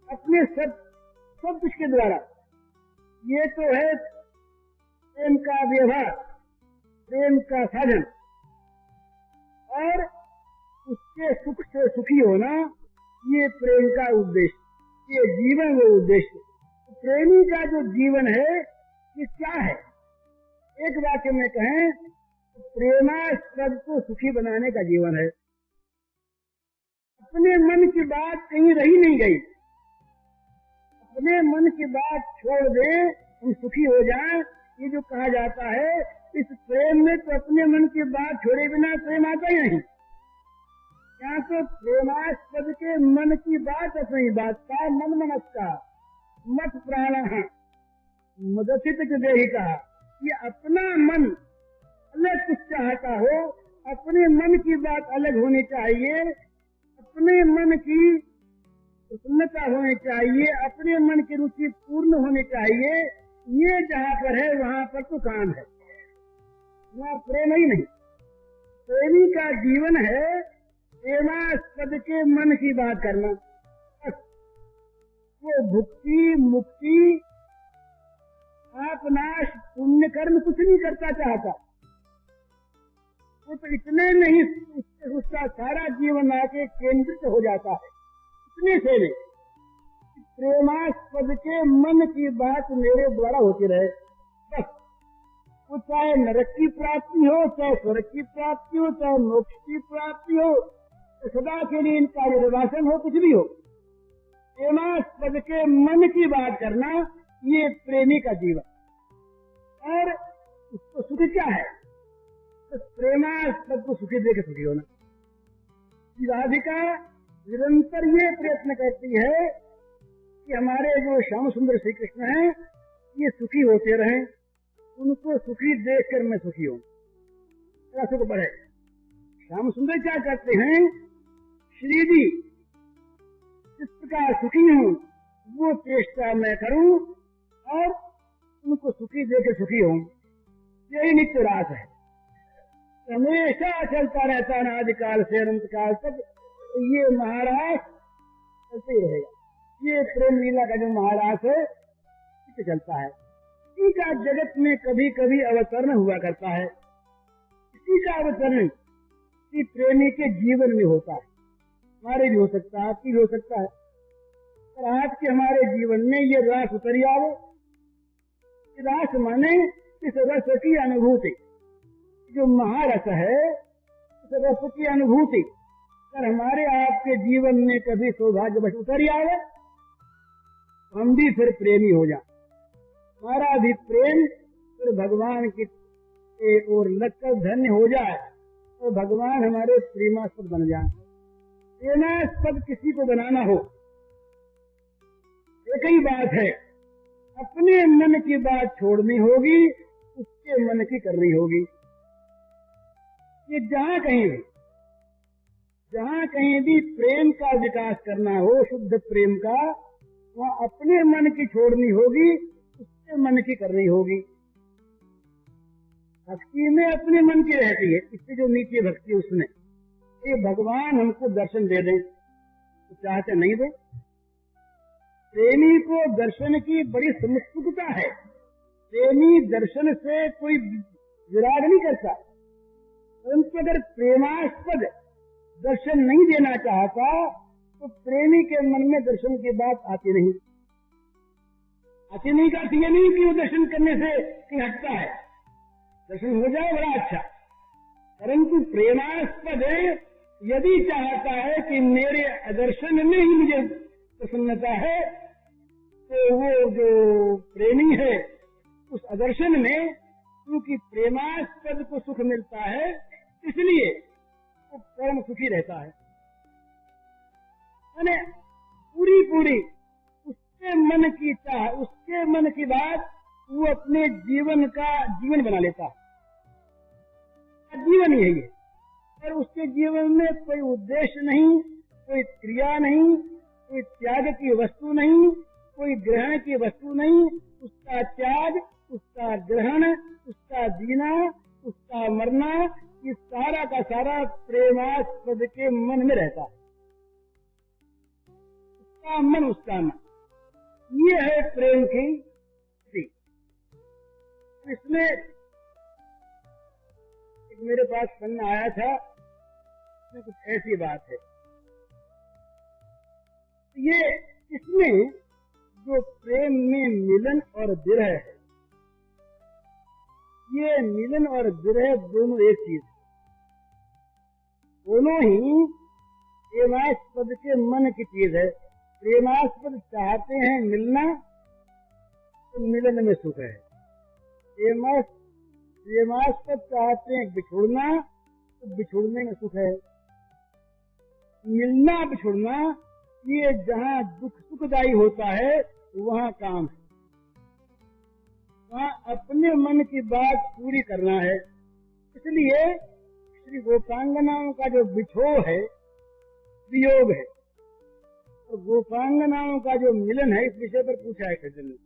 अपने सब कुछ के द्वारा। ये तो है प्रेम का व्यवहार, प्रेम का साधन, और उसके सुख से सुखी होना ये प्रेम का उद्देश्य, ये जीवन वो उद्देश्य। तो प्रेमी का जो जीवन है ये क्या है? एक वाक्य में कहें तो प्रेमास्पद को सुखी बनाने का जीवन है। अपने मन की बात कहीं रही नहीं गई, अपने मन की बात छोड़ दे, हम सुखी हो जाएं, ये जो कहा जाता है, इस प्रेम में तो अपने मन की बात छोड़े बिना प्रेम आता ही नहीं। यहाँ तो प्रेमास्पद के मन की बात अपनी बात का मन मनस्का मत प्राण मदसित देही कहा, ये अपना मन अलग कुछ चाहता हो, अपने मन की बात अलग होनी चाहिए, अपने मन की प्रसन्नता होनी चाहिए, अपने मन की रुचि पूर्ण होनी चाहिए। ये जहाँ पर है वहाँ पर तो काम है, वहाँ प्रेम ही नहीं। प्रेमी का जीवन है प्रेमास्पद के मन की बात करना। वो भुक्ति मुक्ति पाप नाश पुण्य कर्म कुछ नहीं करता चाहता, वो तो इतने नहीं, उसका सारा जीवन आके केंद्रित हो जाता है इतने से नहीं। प्रेमास्पद के मन की बात मेरे द्वारा होती रहे बस। वो चाहे नरक की प्राप्ति हो, चाहे स्वर्ग की प्राप्ति हो, चाहे मोक्ष की प्राप्ति हो, सदा के लिए इनका निर्वासन हो, कुछ भी हो, प्रेमास्पद के मन की बात करना ये प्रेमी का जीवन। और उसको सुख क्या है? तो प्रेमास्पद को सुखी देकर सुखी होना। राधिका निरंतर ये प्रयत्न करती है कि हमारे जो श्याम सुंदर श्री कृष्ण हैं ये सुखी होते रहें, उनको सुखी देखकर मैं सुखी हूँ, मेरा सुख बढ़े। श्याम सुंदर क्या करते हैं? श्री जी जिस प्रकार सुखी हूँ वो चेष्टा मैं करूँ और उनको सुखी देकर सुखी हूँ, यही नित्य रास है, हमेशा चलता रहता है अनादिकाल से अनंत काल तक। ये महाराज चलते ही रहेगा, ये प्रेम लीला का जो महाराज है चलता है। इसी का जगत में कभी कभी अवतरण हुआ करता है, इसी का अवतरण इसी प्रेमी के जीवन में होता है। हमारे भी हो सकता है, आपकी भी हो सकता है, पर आज के हमारे जीवन में ये रस उतर आवे। रस माने इस रस की अनुभूति, जो महारस है इस रस की अनुभूति अगर हमारे आपके जीवन में कभी सौभाग्यवश उतर आवे, हम भी फिर प्रेमी हो जाए, हमारा भी प्रेम फिर भगवान की ओर लगकर धन्य हो जाए और भगवान हमारे प्रेमास्पद बन जाए। प्रेमास्पद किसी को बनाना हो एक ही बात है, अपने मन की बात छोड़नी होगी, उसके मन की करनी होगी। ये जहाँ कहीं भी प्रेम का विकास करना हो, शुद्ध प्रेम का, वहाँ अपने मन की छोड़नी होगी, उसके मन की करनी होगी। भक्ति में अपने मन की रहती है, इससे जो नीचे भक्ति उसमें ये भगवान हमको दर्शन दे दें तो चाहते नहीं दे। प्रेमी को दर्शन की बड़ी समुत्सुकता है, प्रेमी दर्शन से कोई विराग नहीं करता, परंतु अगर प्रेमास्पद दर्शन नहीं देना चाहता तो प्रेमी के मन में दर्शन की बात आती नहीं करती। ये नहीं कि वो दर्शन करने से कहीं हटता है, दर्शन हो जाए बड़ा अच्छा, परंतु प्रेमास्पद यदि चाहता है कि मेरे दर्शन में ही मुझे प्रसन्नता है, तो वो जो प्रेमी है उस आदर्शन में क्योंकि प्रेमास्पद को सुख मिलता है, इसलिए वो परम सुखी रहता है। मैंने पूरी उसके मन की चाह, उसके मन की बात वो अपने जीवन बना लेता है, जीवन ही है ये। पर उसके जीवन में कोई उद्देश्य नहीं, कोई क्रिया नहीं, कोई त्याग की वस्तु नहीं, कोई ग्रहण की वस्तु नहीं। उसका त्याग, उसका ग्रहण, उसका जीना, उसका मरना ये सारा का सारा प्रेमास्पद के मन में रहता है, उसका मन उसका मन, ये है प्रेम की स्थिति। इसमें एक मेरे पास पन्ना आया था, इसमें कुछ ऐसी बात है, ये इसमें जो प्रेम में मिलन और विरह है, ये मिलन और विरह दोनों एक चीज है, दोनों ही प्रेमास्पद के मन की चीज है। प्रेमास्पद चाहते हैं मिलना तो मिलन में सुख है, प्रेमास्पद चाहते हैं बिछुड़ना तो बिछुड़ने में सुख है। मिलना बिछुड़ना ये जहाँ दुख सुखदायी होता है वहाँ काम है, वहाँ अपने मन की बात पूरी करना है। इसलिए श्री गोपांगनाओं का जो बिछोह है, वियोग है, और गोपांगनाओं का जो मिलन है, इस विषय पर पूछा है कृष्ण ने।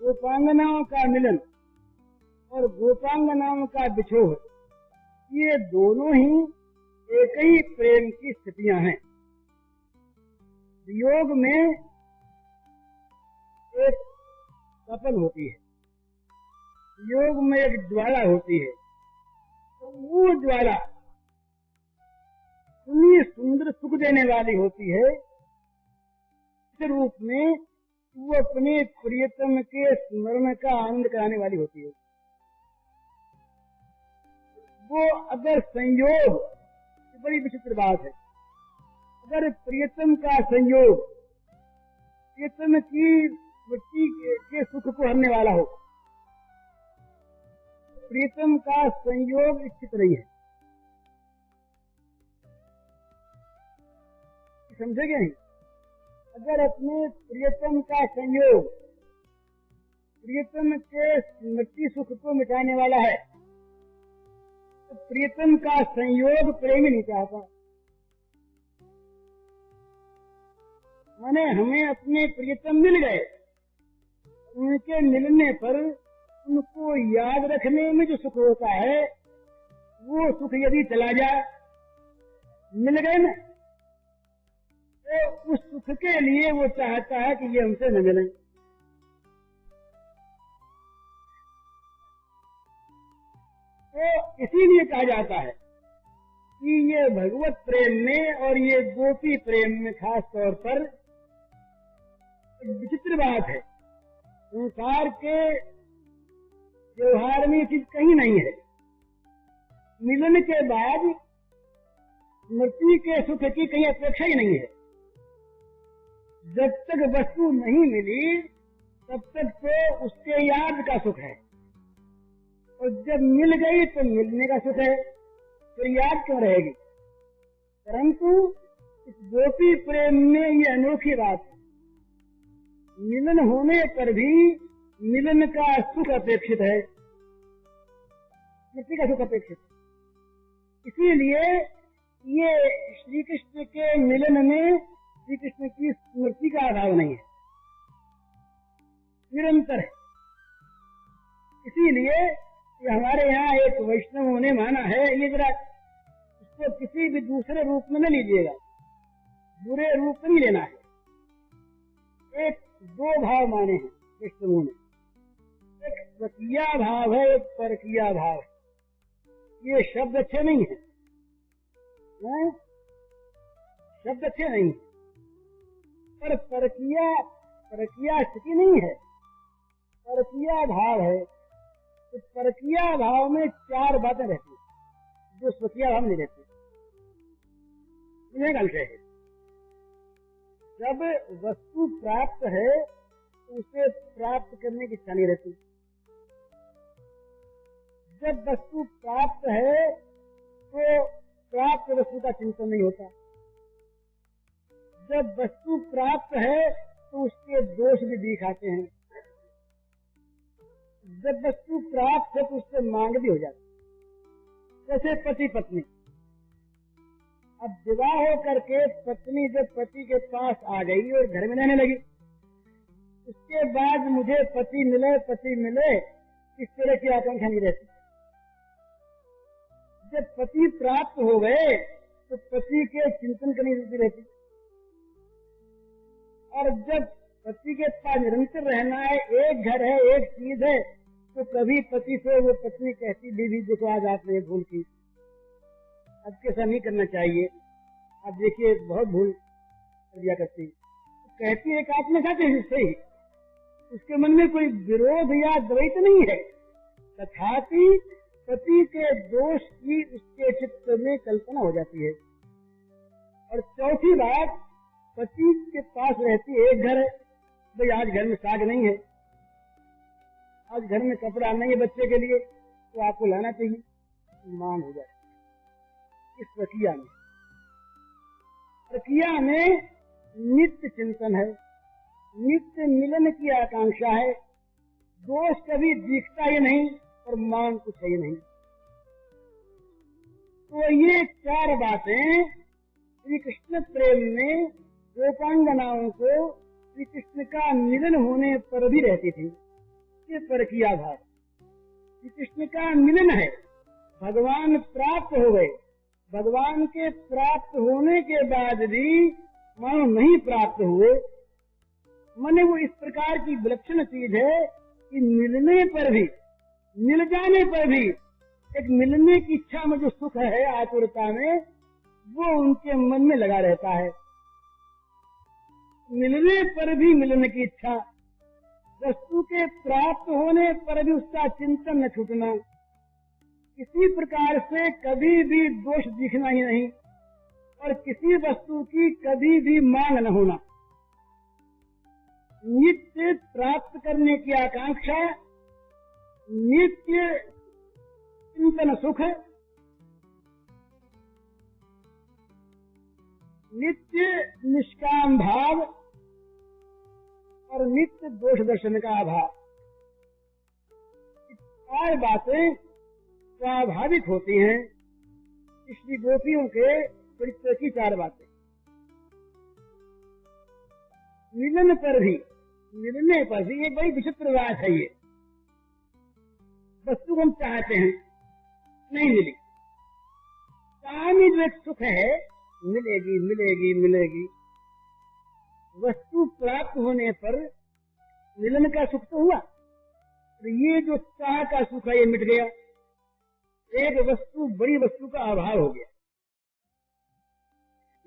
गोपांगनाओं का मिलन और गोपांगनाओं का बिछोह, ये दोनों ही एक ही प्रेम की स्थितियां हैं। वियोग में एक तपन होती है, वियोग में एक ज्वाला होती है, तो वो ज्वाला इतनी सुंदर सुख देने वाली होती है, इस रूप में वो अपने प्रियतम के स्मरण का आनंद कराने वाली होती है। वो अगर संयोग, बड़ी विचित्र बात है, अगर प्रियतम का संयोग प्रियतम की स्मृति के सुख को हरने वाला हो, प्रियतम का संयोग इच्छित नहीं है, समझेंगे नहीं? अगर अपने प्रियतम का संयोग प्रियतम के स्मृति सुख को मिटाने वाला है, तो प्रियतम का संयोग प्रेमी नहीं चाहता। माने हमें अपने प्रियतम मिल गए, उनके मिलने पर उनको याद रखने में जो सुख होता है, वो सुख यदि चला जाए, मिल गए ना, तो उस सुख के लिए वो चाहता है कि ये हमसे न मिले। तो इसीलिए कहा जाता है कि ये भगवत प्रेम में और ये गोपी प्रेम में खास तौर पर विचित्र बात है। संसार के व्यवहार में ये चीज कहीं नहीं है। मिलन के बाद स्मृति के सुख की कहीं अपेक्षा ही नहीं है। जब तक वस्तु नहीं मिली तब तक तो उसके याद का सुख है, और जब मिल गई तो मिलने का सुख है, तो याद क्यों रहेगी? परंतु इस गोपी प्रेम में ये अनोखी बात है, मिलन होने पर भी मिलन का सुख अपेक्षित है, स्मृति का सुख अपेक्षित है। इसीलिए ये श्री कृष्ण के मिलन में श्री कृष्ण की स्मृति का अभाव नहीं है, निरंतर है। इसीलिए हमारे यहाँ एक वैष्णवों ने माना है, ये जरा इसको किसी भी दूसरे रूप में न लीजिएगा, बुरे रूप में नहीं लेना है। एक दो भाव माने हैं वैष्णवों ने, एक स्वकीया भाव है, एक परकीया भाव है। ये शब्द अच्छे नहीं है, शब्द अच्छे नहीं, पर परकीया स्थिति नहीं है, परकीया भाव है। तो परकीया भाव में चार बातें रहती हैं जो स्वकीय भाव नहीं रहती। यह गलत है। जब वस्तु प्राप्त है तो उसे प्राप्त करने की इच्छा नहीं रहती। जब वस्तु प्राप्त है तो प्राप्त वस्तु का चिंतन नहीं होता। जब वस्तु प्राप्त है तो उसके दोष भी दिखाते हैं। जब वस्तु प्राप्त है तो उससे मांग भी हो जाती। जैसे पति पत्नी, अब विवाह हो करके पत्नी जब पति के पास आ गई और घर में रहने लगी, उसके बाद मुझे पति मिले, इस तरह की आकांक्षा नहीं रहती। जब पति प्राप्त हो गए तो पति के चिंतन करनी जरूरत रहती, और जब पति के पास निरंतर रहना है, एक घर है, एक चीज है, तो कभी पति से वो पत्नी कहती बीवी देखो आज आपने भूल की, अब कैसा नहीं करना चाहिए, आप देखिए बहुत भूल कर दिया करती, तो कहती एक आत्मसात है से ही, उसके मन में कोई विरोध या द्वैत नहीं है, तथापि पति के दोष की उसके चित्त में कल्पना हो जाती है। और चौथी बात, पति के पास रहती एक घर है, भाई आज घर में साग नहीं है, आज घर में कपड़ा नहीं है बच्चे के लिए, तो आपको लाना चाहिए, मांग हो जाती। इस प्रक्रिया में नित्य चिंतन है, नित्य मिलन की आकांक्षा है, दोष कभी दिखता ही नहीं और मांग कुछ है ही नहीं। तो ये चार बातें श्री कृष्ण प्रेम में गोपांगनाओं को श्री कृष्ण का मिलन होने पर भी रहती थी। ये परकीय भाव, श्री कृष्ण का मिलन है, भगवान प्राप्त हो गए, भगवान के प्राप्त होने के बाद भी मानो नहीं प्राप्त हुए, माने वो इस प्रकार की विलक्षण चीज है कि मिलने पर भी, मिल जाने पर भी एक मिलने की इच्छा में जो सुख है आतुरता में, वो उनके मन में लगा रहता है। मिलने पर भी मिलने की इच्छा, वस्तु के प्राप्त होने पर भी उसका चिंतन न छूटना, किसी प्रकार से कभी भी दोष दिखना ही नहीं, और किसी वस्तु की कभी भी मांग न होना, नित्य प्राप्त करने की आकांक्षा, नित्य चिंतन सुख, नित्य निष्काम भाव और नित्य दोष दर्शन का अभाव। चार बातें स्वाभाविक होती हैं श्री गोपियों के चरित्र की, चार बातें। मिलन पर भी, मिलने पर भी एक बड़ी विचित्र बात है, ये वस्तु हम चाहते हैं नहीं मिली, कामी जो एक सुख है मिलेगी मिलेगी मिलेगी, वस्तु प्राप्त होने पर मिलन का सुख तो हुआ, तो ये जो चाह का सुख है ये मिट गया, एक वस्तु बड़ी वस्तु का अभाव हो गया,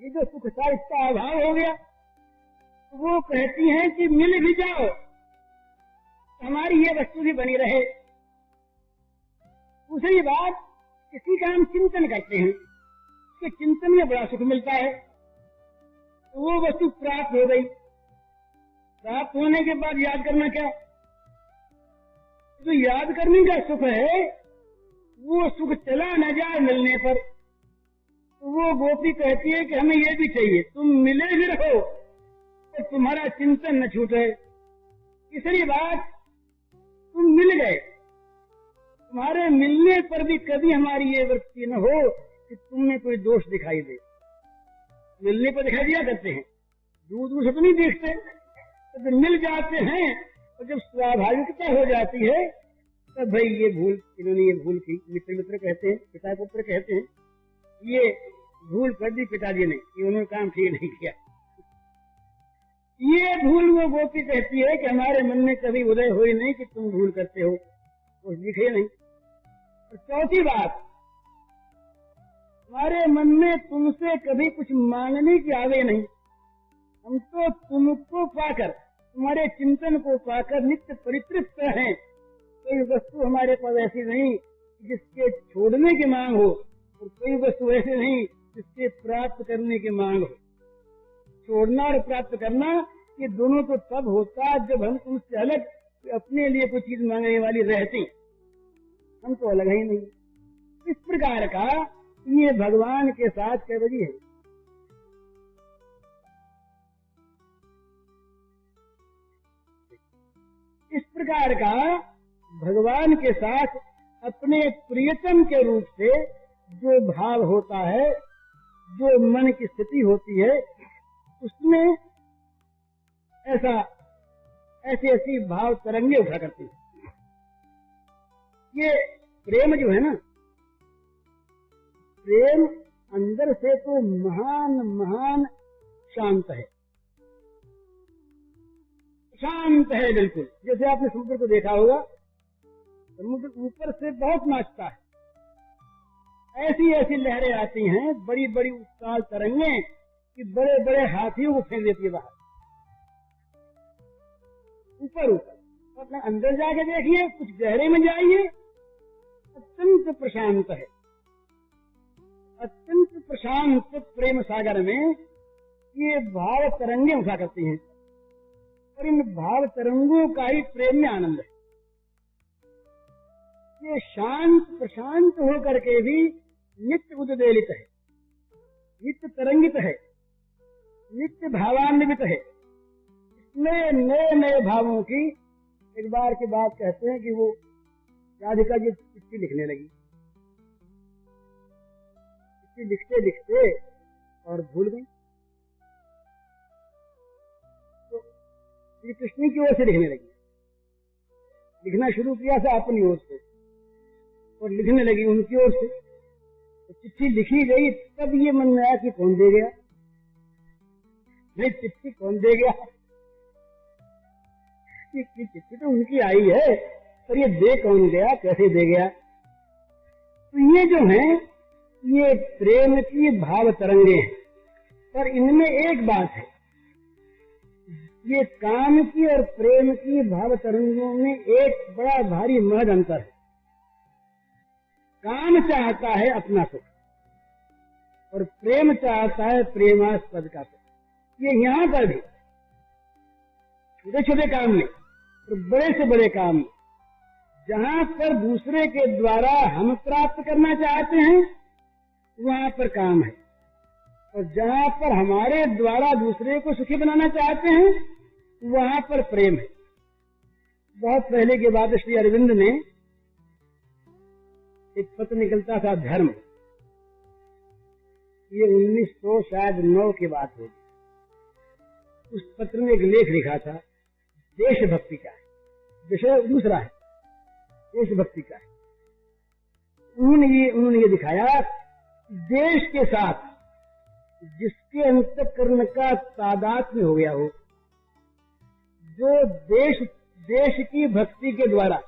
ये जो सुख था इसका अभाव हो गया। तो वो कहती हैं कि मिल भी जाओ, हमारी ये वस्तु भी बनी रहे। दूसरी बात, किसी का हम चिंतन करते हैं, उसके चिंतन में बड़ा सुख मिलता है, तो वो वस्तु प्राप्त हो गई, प्राप्त होने के बाद याद करना क्या, तो याद करने का सुख है, वो सुख चला न जाए मिलने पर। तो वो गोपी कहती है कि हमें ये भी चाहिए, तुम मिले भी रहो तो तुम्हारा चिंतन न छूटे। तीसरी बात, तुम मिल गए, तुम्हारे मिलने पर भी कभी हमारी ये वृत्ति न हो कि तुमने कोई दोष दिखाई दे। मिलने पर दिखाई दिया करते हैं, दूर दूर से तो नहीं देखते, तो जब मिल जाते हैं और जब स्वाभाविकता हो जाती है तब भाई ये भूल, इन्होंने ये भूल की, मित्र मित्र कहते हैं, पिता पुत्र कहते हैं, ये भूल कर दी पिताजी ने, ये उन्होंने काम ठीक नहीं किया। ये भूल वो गोपी कहती है कि हमारे मन में कभी उदय हुई नहीं कि तुम भूल करते हो, कुछ दिखे नहीं। और चौथी बात, हमारे मन में तुमसे कभी कुछ मांगने की आवे नहीं, हम तो तुमको पाकर, तुम्हारे चिंतन को पाकर नित्य परितृप्त हैं। कोई वस्तु हमारे पास ऐसी नहीं जिसके छोड़ने की मांग हो, और कोई वस्तु ऐसी नहीं जिसके प्राप्त करने की मांग हो। छोड़ना और प्राप्त करना ये दोनों तो तब होता जब हम तुमसे अलग अपने लिए कोई चीज मांगने वाली रहती, हम तो अलग ही नहीं। इस प्रकार का ये भगवान के साथ कैवली है। इस प्रकार का भगवान के साथ अपने प्रियतम के रूप से जो भाव होता है, जो मन की स्थिति होती है, उसमें ऐसी भाव तरंगे उठा करती है। ये प्रेम जो है ना, प्रेम अंदर से तो महान महान शांत है, शांत है बिल्कुल। जैसे आपने समुद्र को देखा होगा, समुद्र ऊपर से बहुत नाचता है, ऐसी ऐसी लहरें आती हैं, बड़ी बड़ी उत्साह तरंगे कि बड़े बड़े हाथियों को फेंक देती है बाहर, ऊपर ऊपर। मतलब अंदर जाके देखिए, कुछ गहरे में जाइए, अत्यंत प्रशांत है, अत्यंत प्रशांत प्रेम सागर में ये भाव तरंगे उठा करती हैं, और इन भाव तरंगों का ही प्रेम में आनंद है। ये शांत प्रशांत होकर के भी नित्य उद्वेलित है, नित्य तरंगित है, नित्य भावान्वित है। इसमें नए नए भावों की, एक बार की बात कहते हैं कि वो राधिका जी चिट्ठी लिखने लगी, चिट्ठी लिखते लिखते और भूल गई, तो श्री कृष्ण की ओर से लिखने लगी, लिखना शुरू किया था अपनी ओर से और लिखने लगी उनकी ओर से। तो चिट्ठी लिखी गई, तब ये मन में आया कि कौन दे गया, नहीं चिट्ठी कौन दे गया, चिट्ठी तो उनकी आई है, पर ये दे कौन गया, कैसे दे गया। तो ये जो है ये प्रेम की भाव तरंगे हैं, पर इनमें एक बात है, ये काम की और प्रेम की भाव तरंगों में एक बड़ा भारी महज अंतर है। काम चाहता है अपना सुख और प्रेम चाहता है प्रेमास्पद का सुख। ये यहां पर भी छोटे छोटे काम में और बड़े से बड़े काम में, जहां पर दूसरे के द्वारा हम प्राप्त करना चाहते हैं वहां पर काम है, और जहां पर हमारे द्वारा दूसरे को सुखी बनाना चाहते हैं वहां पर प्रेम है। बहुत पहले के बाद श्री अरविंद ने एक पत्र निकलता था धर्म, ये 1909 की बात होगी। उस पत्र में एक लेख लिखा था, देशभक्ति का है, विषय दूसरा है, देशभक्ति का है। उन्होंने ये दिखाया, देश के साथ जिसके अंतःकरण का तादात्म्य हो गया हो, जो देश की भक्ति के द्वारा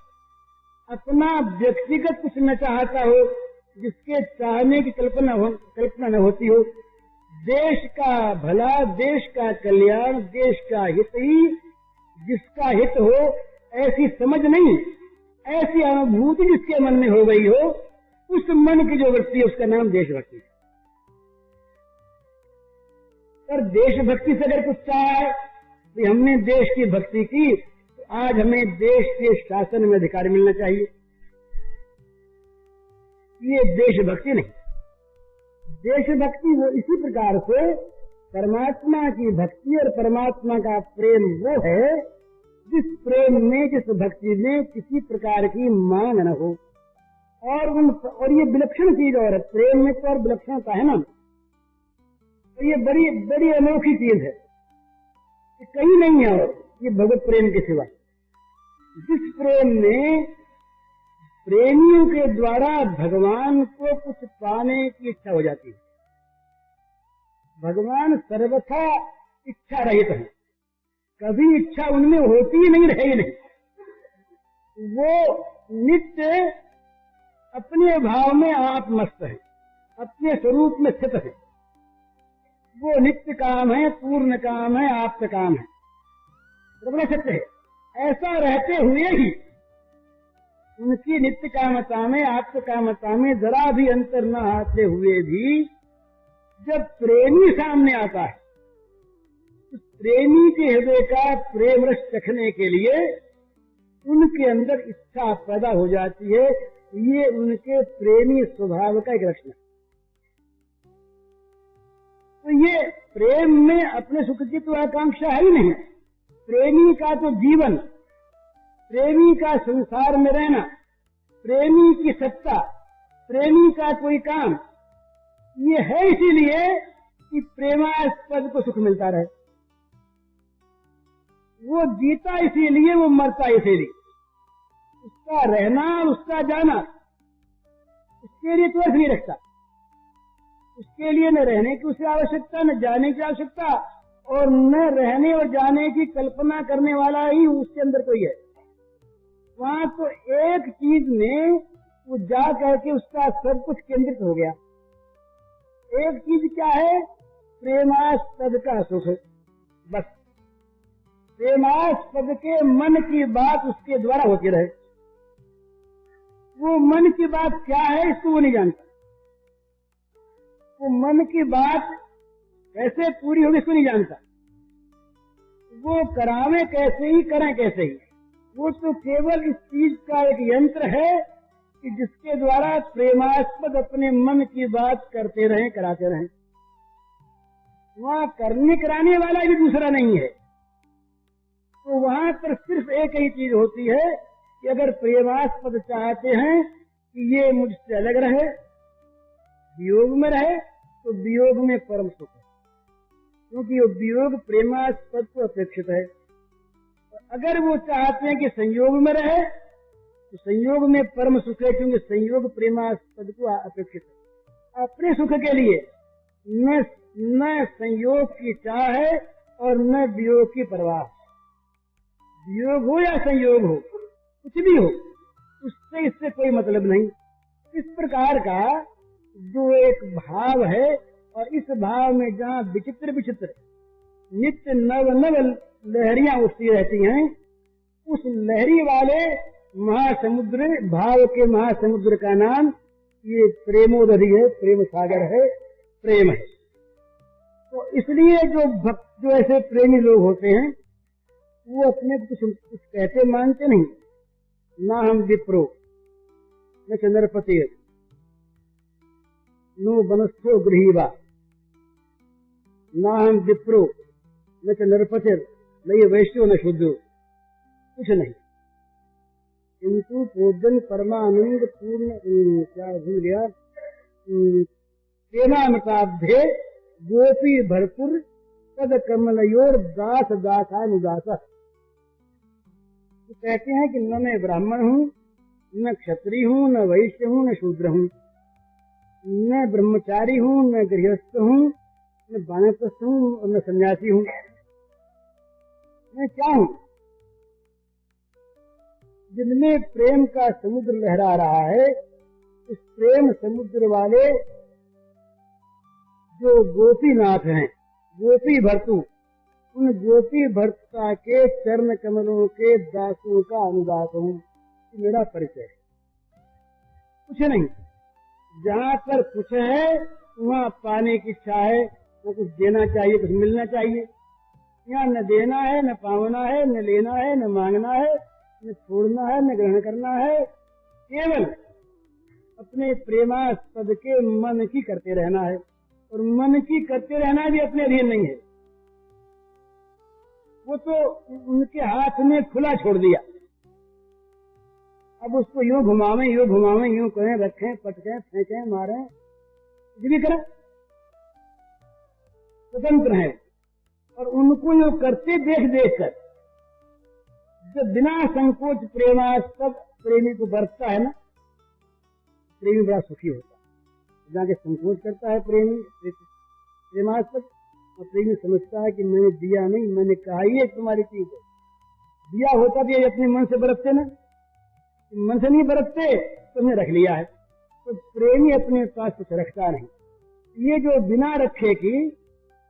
अपना व्यक्तिगत कुछ न चाहता हो, जिसके चाहने की कल्पना न होती हो, देश का भला, देश का कल्याण, देश का हित ही जिसका हित हो, ऐसी समझ नहीं, ऐसी अनुभूति जिसके मन में हो गई हो, उस मन की जो वृत्ति है उसका नाम देशभक्ति है। पर देशभक्ति से अगर कुछ चाहा है कि हमने देश की भक्ति की, तो आज हमें देश के शासन में अधिकार मिलना चाहिए, ये देशभक्ति नहीं। देशभक्ति वो इसी प्रकार से परमात्मा की भक्ति और परमात्मा का प्रेम वो है जिस प्रेम में, जिस भक्ति में किसी प्रकार की मांग न हो, और ये विलक्षण चीज और है, प्रेम में तो और विलक्षणता है ना, तो ये बड़ी बड़ी अनोखी चीज है, कहीं नहीं है और ये भगवत प्रेम के सिवा। जिस प्रेम में प्रेमियों के द्वारा भगवान को कुछ पाने की इच्छा हो जाती है, भगवान सर्वथा इच्छा रहित है, कभी इच्छा उनमें होती ही नहीं, रहेगी नहीं, वो नित्य अपने भाव में आत्मस्त है, अपने स्वरूप में स्थित है, वो नित्य काम है, पूर्ण काम है, आप्त काम है, बड़ा सत्य है। ऐसा रहते हुए ही उनकी नित्य कामता में, आप्त कामता में जरा भी अंतर न आते हुए भी जब प्रेमी सामने आता है, उस प्रेमी के हृदय का प्रेम रस चखने के लिए उनके अंदर इच्छा पैदा हो जाती है। ये उनके प्रेमी स्वभाव का एक लक्षण है। तो ये प्रेम में अपने सुख की तो आकांक्षा है ही नहीं। प्रेमी का तो जीवन, प्रेमी का संसार में रहना, प्रेमी की सत्ता, प्रेमी का कोई काम, ये है इसीलिए कि प्रेमास्पद को सुख मिलता रहे। वो जीता इसीलिए, वो मरता इसीलिए, उसका रहना, उसका जाना, उसके लिए तो अर्थ नहीं रखता। उसके लिए न रहने की उसे आवश्यकता, न जाने की आवश्यकता, और न रहने और जाने की कल्पना करने वाला ही उसके अंदर कोई है। वहां तो एक चीज में वो जा करके उसका सब कुछ केंद्रित हो गया। एक चीज क्या है? प्रेमास्पद का सुख। बस प्रेमास्पद के मन की बात उसके द्वारा होती रहे। वो मन की बात क्या है इसको वो नहीं जानता। वो मन की बात कैसे पूरी होगी इसको नहीं जानता। वो करावे कैसे ही, करें कैसे ही, वो तो केवल इस चीज का एक यंत्र है कि जिसके द्वारा प्रेमास्पद अपने मन की बात करते रहें, कराते रहें। वहां करने कराने वाला भी दूसरा नहीं है। तो वहां पर सिर्फ एक ही चीज होती है कि अगर प्रेमास्पद चाहते हैं कि ये मुझसे अलग रहे, वियोग में रहे, तो वियोग में परम सुख है, क्योंकि वो वियोग प्रेमास्पद को अपेक्षित है। अगर वो चाहते हैं कि संयोग में रहे, तो संयोग में परम सुख है, क्योंकि संयोग प्रेमास्पद को अपेक्षित है। अपने सुख के लिए न संयोग की चाह है और न वियोग की परवाह। वियोग हो या संयोग हो, कुछ भी हो, उससे इससे कोई मतलब नहीं। इस प्रकार का जो एक भाव है, और इस भाव में जहाँ विचित्र विचित्र नित्य नव नव लहरियां उठती रहती हैं, उस लहरी वाले महासमुद्र, भाव के महासमुद्र का नाम ये प्रेमोदधि है, प्रेम सागर है, प्रेम है। तो इसलिए जो भक्त, जो ऐसे प्रेमी लोग होते हैं, वो अपने कुछ कहते मानते नहीं। ना हम विप्रो न चंद्रपति नो बनस्थो गृहीवा, ना हम विप्रो न चंद्रपति न ये वैश्यो न शुद्धो, कुछ नहीं। किंतु पूजन परमानंद पूर्ण, क्या भूल गया, प्रेमामृताब्धे गोपी भरपुर पद कमलयोर दास दासानुदास। तो कहते हैं कि न मैं ब्राह्मण हूँ, न क्षत्रिय हूँ, न वैश्य हूँ, न शूद्र हूँ, न ब्रह्मचारी हूँ, न गृहस्थ हूँ, न वानप्रस्थ हूँ, और न सन्यासी हूँ। मैं क्या हूँ? जिनमें प्रेम का समुद्र लहरा रहा है, उस प्रेम समुद्र वाले जो गोपीनाथ हैं, गोपी भर्तु, उन गोपी भर्ता के चरण कमलों के दासों का अनुदास हूँ। मेरा परिचय है, कुछ नहीं। जहाँ पर कुछ है वहाँ पाने की इच्छा है, वो कुछ देना चाहिए, कुछ मिलना चाहिए। यहाँ न देना है, न पावना है, न लेना है, न मांगना है, न छोड़ना है, न ग्रहण करना है। केवल अपने प्रेमास्पद के मन की करते रहना है, और मन की करते रहना भी अपने अधीन नहीं है। वो तो उनके हाथ में खुला छोड़ दिया। अब उसको यूं घुमावें, यूं घुमावें, यूं करें, रखें, पटकें, फेंकें, मारें, कुछ भी करें, स्वतंत्र है। और उनको यूं करते देख देख कर जब बिना संकोच प्रेमास्पद प्रेमी को बरसता है ना, प्रेमी बड़ा सुखी होता है। जहाँ के संकोच करता है प्रेमी प्रेमास्पद, और प्रेमी समझता है कि मैंने दिया नहीं, मैंने कहा ही है तुम्हारी चीज है। दिया होता भी अपने मन से बरतते ना, मन से नहीं बरतते तो हमने रख लिया है। तो प्रेमी अपने पास कुछ रखता नहीं। ये जो बिना रखे की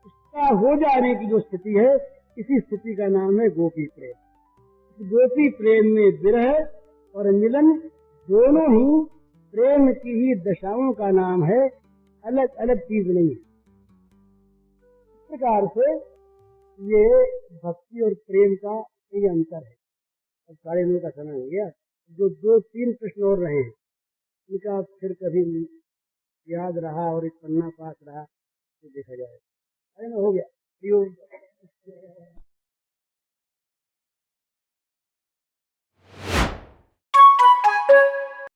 उसका हो जाने की जो स्थिति है, इसी स्थिति का नाम है गोपी प्रेम। गोपी प्रेम में विरह और मिलन दोनों ही प्रेम की ही दशाओं का नाम है, अलग अलग चीज नहीं है। इस प्रकार से ये भक्ति और प्रेम का ये अंतर है। अब 9:30 का समय हो गया। जो 2-3 प्रश्न और रहे हैं, इनका फिर कभी याद रहा और एक पन्ना पास रहा तो देखा जाए। हो गया।